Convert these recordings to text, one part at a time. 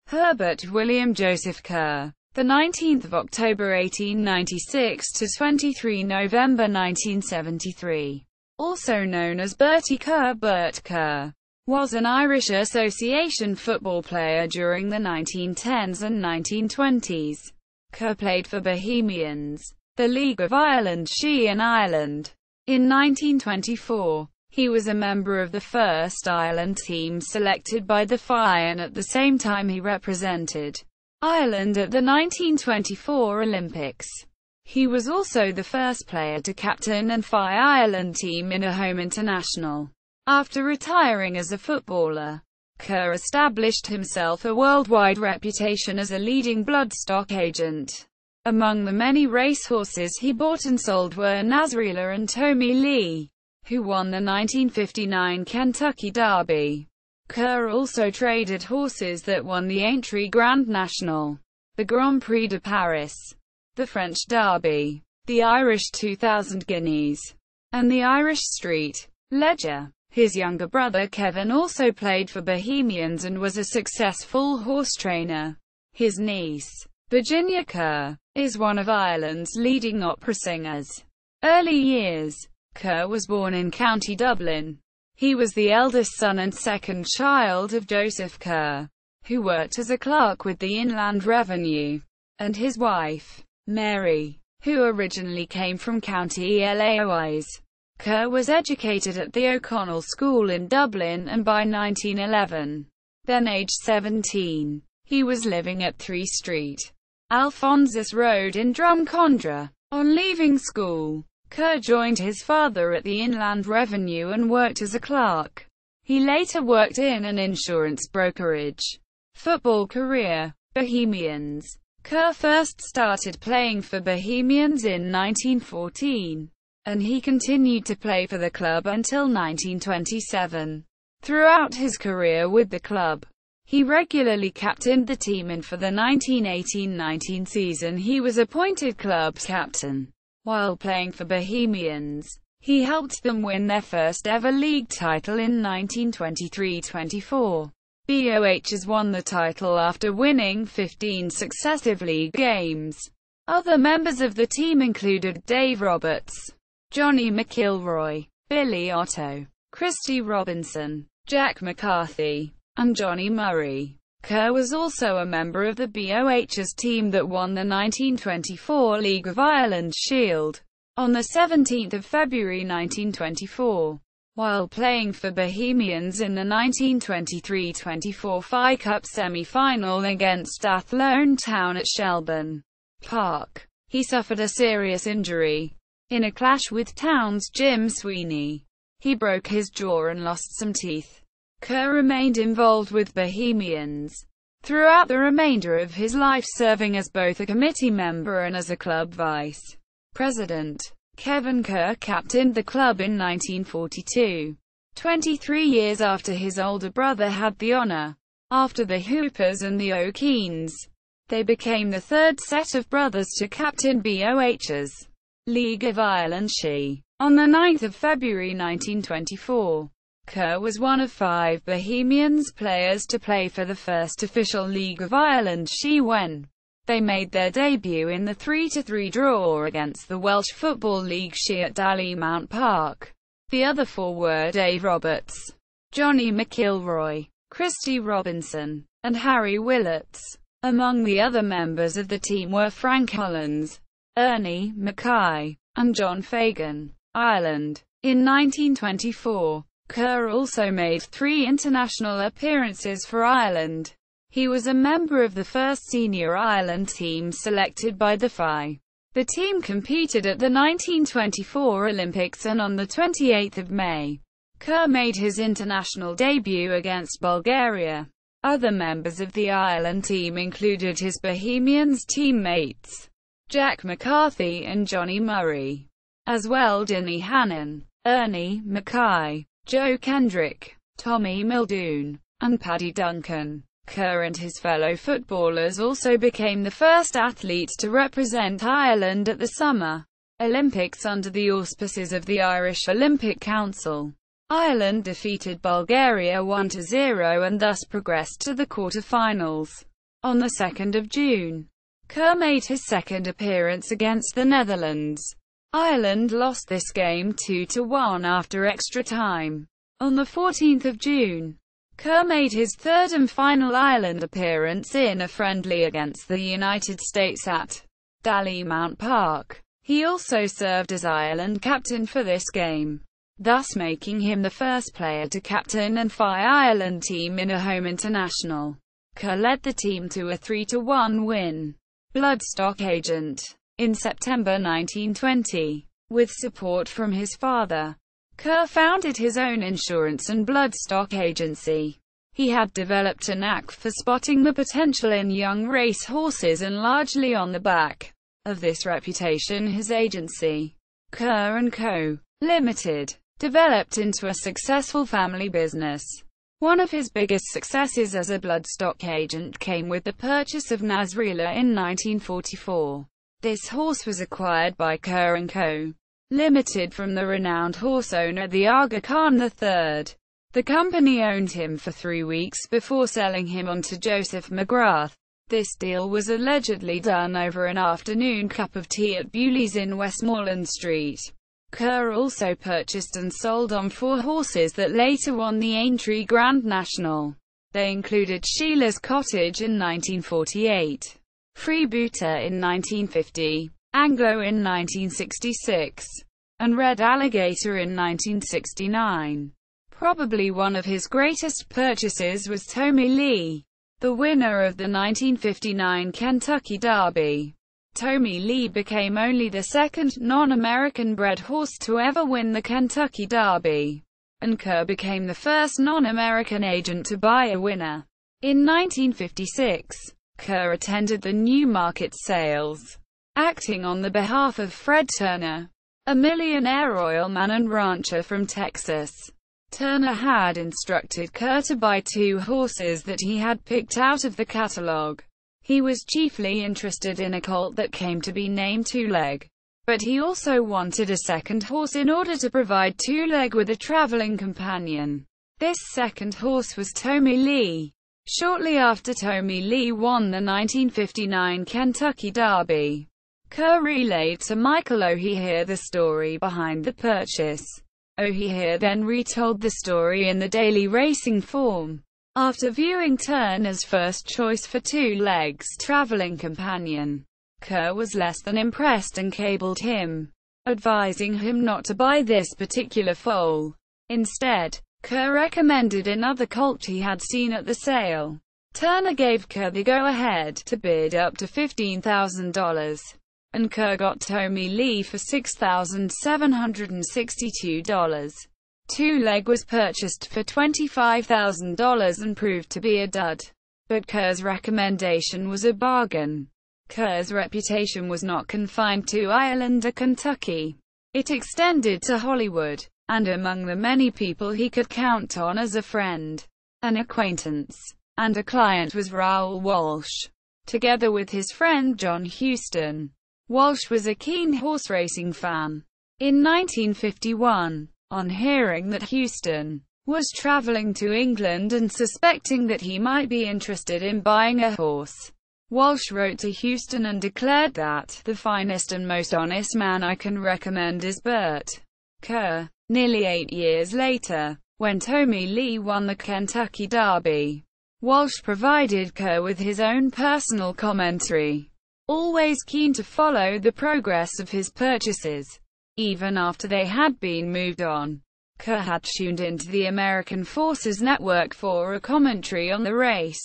Herbert William Joseph Kerr, the 19th of October 1896 to 23 November 1973, also known as Bertie Kerr, Bert Kerr, was an Irish Association football player during the 1910s and 1920s. Kerr played for Bohemians, the League of Ireland in Ireland. In 1924, he was a member of the first Ireland team selected by the FAI, and at the same time he represented Ireland at the 1924 Olympics. He was also the first player to captain an FAI Ireland team in a home international. After retiring as a footballer, Kerr established himself a worldwide reputation as a leading bloodstock agent. Among the many racehorses he bought and sold were Nasrullah and Tomy Lee, who won the 1959 Kentucky Derby. Kerr also traded horses that won the Aintree Grand National, the Grand Prix de Paris, the French Derby, the Irish 2000 Guineas, and the Irish Street Leger. His younger brother Kevin also played for Bohemians and was a successful horse trainer. His niece, Virginia Kerr, is one of Ireland's leading opera singers. Early years. Kerr was born in County Dublin. He was the eldest son and second child of Joseph Kerr, who worked as a clerk with the Inland Revenue, and his wife, Mary, who originally came from County Laois. Kerr was educated at the O'Connell School in Dublin, and by 1911, then aged 17, he was living at 3 Street, Alphonsus Road in Drumcondra. On leaving school, Kerr joined his father at the Inland Revenue and worked as a clerk. He later worked in an insurance brokerage. Football career. Bohemians. Kerr first started playing for Bohemians in 1914, and he continued to play for the club until 1927. Throughout his career with the club, he regularly captained the team, and for the 1918-19 season he was appointed club's captain. While playing for Bohemians, he helped them win their first ever league title in 1923-24. BOHs won the title after winning 15 successive league games. Other members of the team included Dave Roberts, Johnny McIlroy, Billy Otto, Christy Robinson, Jack McCarthy, and Johnny Murray. Kerr was also a member of the BOHs team that won the 1924 League of Ireland Shield on 17 February 1924, while playing for Bohemians in the 1923-24 FAI Cup semi-final against Athlone Town at Shelburne Park. He suffered a serious injury in a clash with Town's Jim Sweeney. He broke his jaw and lost some teeth. Kerr remained involved with Bohemians throughout the remainder of his life, serving as both a committee member and as a club vice-president. Kevin Kerr captained the club in 1942, 23 years after his older brother had the honour. After the Hoopers and the O'Keens, they became the third set of brothers to captain BOH's League of Ireland She. On 9 February 1924, Kerr was one of 5 Bohemians players to play for the first official League of Ireland She when they made their debut in the 3-3 draw against the Welsh Football League She at Dallymount Park. The other 4 were Dave Roberts, Johnny McIlroy, Christy Robinson, and Harry Willets. Among the other members of the team were Frank Hollins, Ernie Mackay, and John Fagan. Ireland. In 1924, Kerr also made 3 international appearances for Ireland. He was a member of the first senior Ireland team selected by the FAI. The team competed at the 1924 Olympics, and on 28 May, Kerr made his international debut against Bulgaria. Other members of the Ireland team included his Bohemians teammates, Jack McCarthy and Johnny Murray, as well Denny Hannon, Ernie Mackay, Joe Kendrick, Tommy Muldoon, and Paddy Duncan. Kerr and his fellow footballers also became the first athletes to represent Ireland at the Summer Olympics under the auspices of the Irish Olympic Council. Ireland defeated Bulgaria 1-0 and thus progressed to the quarter-finals. On the 2nd of June, Kerr made his second appearance against the Netherlands. Ireland lost this game 2-1 after extra time. On the 14th of June, Kerr made his third and final Ireland appearance in a friendly against the United States at Mount Park. He also served as Ireland captain for this game, thus making him the first player to captain an FAI Ireland team in a home international. Kerr led the team to a 3-1 win. Bloodstock agent. In September 1920, with support from his father, Kerr founded his own insurance and bloodstock agency. He had developed a knack for spotting the potential in young race horses, and largely on the back of this reputation his agency, Kerr & Co. Limited, developed into a successful family business. One of his biggest successes as a bloodstock agent came with the purchase of Nasrullah in 1944. This horse was acquired by Kerr & Co. Limited from the renowned horse owner the Aga Khan III. The company owned him for 3 weeks before selling him on to Joseph McGrath. This deal was allegedly done over an afternoon cup of tea at Bewley's in Westmoreland Street. Kerr also purchased and sold on 4 horses that later won the Aintree Grand National. They included Sheila's Cottage in 1948, Freebooter in 1950, Anglo in 1966, and Red Alligator in 1969. Probably one of his greatest purchases was Tomy Lee, the winner of the 1959 Kentucky Derby. Tomy Lee became only the second non-American bred horse to ever win the Kentucky Derby, and Kerr became the first non-American agent to buy a winner. In 1956, Kerr attended the Newmarket sales, acting on the behalf of Fred Turner, a millionaire oilman and rancher from Texas. Turner had instructed Kerr to buy 2 horses that he had picked out of the catalogue. He was chiefly interested in a colt that came to be named Two Leg, but he also wanted a second horse in order to provide Two Leg with a traveling companion. This second horse was Tomy Lee. Shortly after Tomy Lee won the 1959 Kentucky Derby, Kerr relayed to Michael O'Hear the story behind the purchase. O'Hear then retold the story in the Daily Racing form. After viewing Turner's first choice for Two Legs traveling companion, Kerr was less than impressed and cabled him, advising him not to buy this particular foal. Instead, Kerr recommended another colt he had seen at the sale. Turner gave Kerr the go-ahead to bid up to $15,000, and Kerr got Tomy Lee for $6,762. Two Leg was purchased for $25,000 and proved to be a dud. But Kerr's recommendation was a bargain. Kerr's reputation was not confined to Ireland or Kentucky. It extended to Hollywood, and among the many people he could count on as a friend, an acquaintance, and a client was Raoul Walsh, together with his friend John Huston. Walsh was a keen horse racing fan. In 1951, on hearing that Huston was traveling to England and suspecting that he might be interested in buying a horse, Walsh wrote to Huston and declared that, "The finest and most honest man I can recommend is Bert Kerr." Nearly 8 years later, when Tomy Lee won the Kentucky Derby, Walsh provided Kerr with his own personal commentary, always keen to follow the progress of his purchases. Even after they had been moved on, Kerr had tuned into the American Forces Network for a commentary on the race.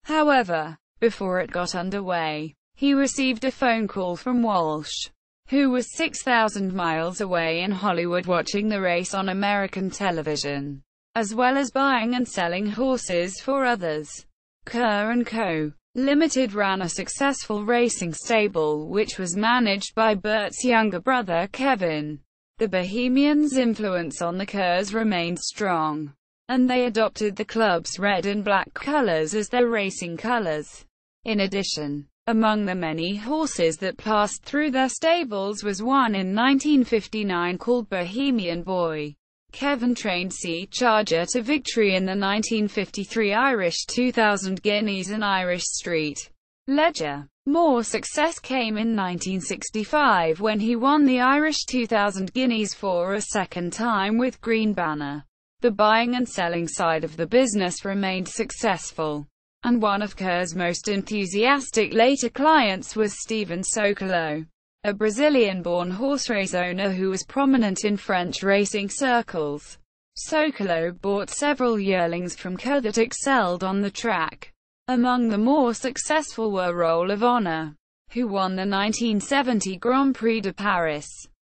However, before it got underway, he received a phone call from Walsh, who was 6,000 miles away in Hollywood watching the race on American television, as well as buying and selling horses for others. Kerr & Co. Limited ran a successful racing stable which was managed by Bert's younger brother Kevin. The Bohemians' influence on the Kerrs remained strong, and they adopted the club's red and black colors as their racing colors. In addition, among the many horses that passed through their stables was one in 1959 called Bohemian Boy. Kevin trained Sea Charger to victory in the 1953 Irish 2000 Guineas and Irish Street Leger. More success came in 1965 when he won the Irish 2000 Guineas for a second time with Green Banner. The buying and selling side of the business remained successful, and one of Kerr's most enthusiastic later clients was Stephen Socolo, a Brazilian-born horse race owner who was prominent in French racing circles. Socolo bought several yearlings from Kerr that excelled on the track. Among the more successful were Roll of Honor, who won the 1970 Grand Prix de Paris,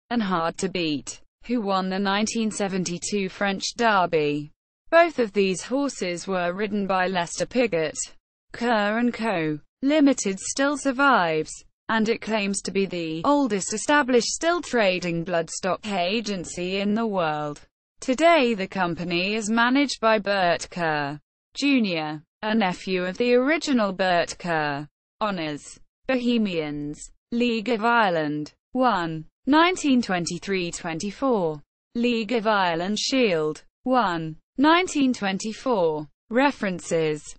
and Hard to Beat, who won the 1972 French Derby. Both of these horses were ridden by Lester Piggott. Kerr & Co. Limited still survives, and it claims to be the oldest established still-trading bloodstock agency in the world. Today the company is managed by Bert Kerr, Jr., a nephew of the original Bert Kerr. Honours: Bohemians, League of Ireland, 1. 1923-24. League of Ireland Shield, 1. 1924. References: